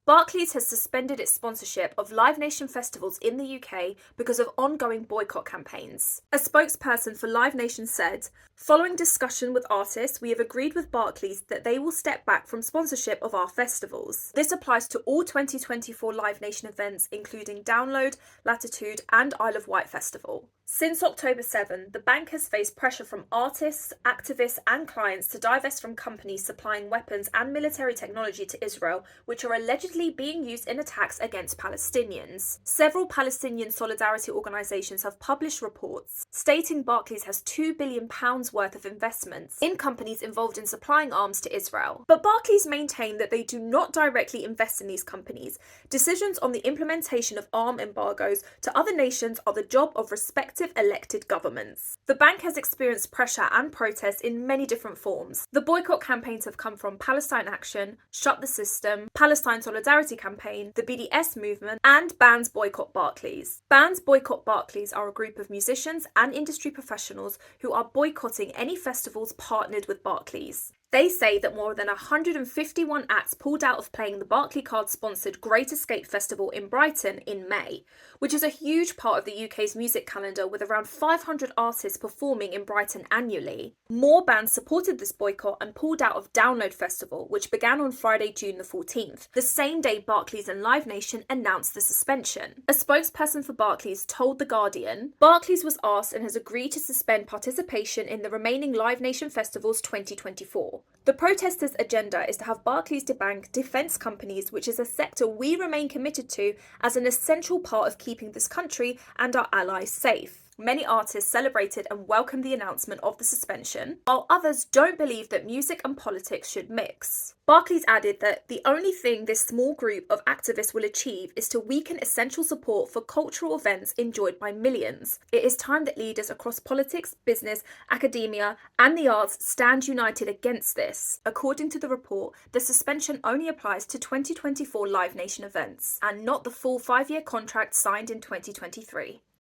Barclays has suspended its sponsorship of Live Nation festivals in the UK because of ongoing boycott campaigns. A spokesperson for Live Nation said, "Following discussion with artists, we have agreed with Barclays that they will step back from sponsorship of our festivals. This applies to all 2024 Live Nation events, including Download, Latitude, and Isle of Wight Festival." Since October 7, the bank has faced pressure from artists, activists, and clients to divest from companies supplying weapons and military technology to Israel, which are allegedly being used in attacks against Palestinians. Several Palestinian Solidarity organisations have published reports stating Barclays has £2 billion worth of investments in companies involved in supplying arms to Israel. But Barclays maintain that they do not directly invest in these companies. Decisions on the implementation of arm embargoes to other nations are the job of respective elected governments. The bank has experienced pressure and protests in many different forms. The boycott campaigns have come from Palestine Action, Shut the System, Palestine Solidarity Campaign, the BDS movement, and Bands Boycott Barclays. Bands Boycott Barclays are a group of musicians and industry professionals who are boycotting any festivals partnered with Barclays. They say that more than 151 acts pulled out of playing the Barclaycard-sponsored Great Escape Festival in Brighton in May, which is a huge part of the UK's music calendar with around 500 artists performing in Brighton annually. More bands supported this boycott and pulled out of Download Festival, which began on Friday, June the 14th, the same day Barclays and Live Nation announced the suspension. A spokesperson for Barclays told The Guardian, "Barclays was asked and has agreed to suspend participation in the remaining Live Nation festivals 2024. The protesters' agenda is to have Barclays debank defence companies, which is a sector we remain committed to as an essential part of keeping this country and our allies safe." Many artists celebrated and welcomed the announcement of the suspension, while others don't believe that music and politics should mix. Barclays added that the only thing this small group of activists will achieve is to weaken essential support for cultural events enjoyed by millions. It is time that leaders across politics, business, academia, and the arts stand united against this. According to the report, the suspension only applies to 2024 Live Nation events, and not the full 5-year contract signed in 2023.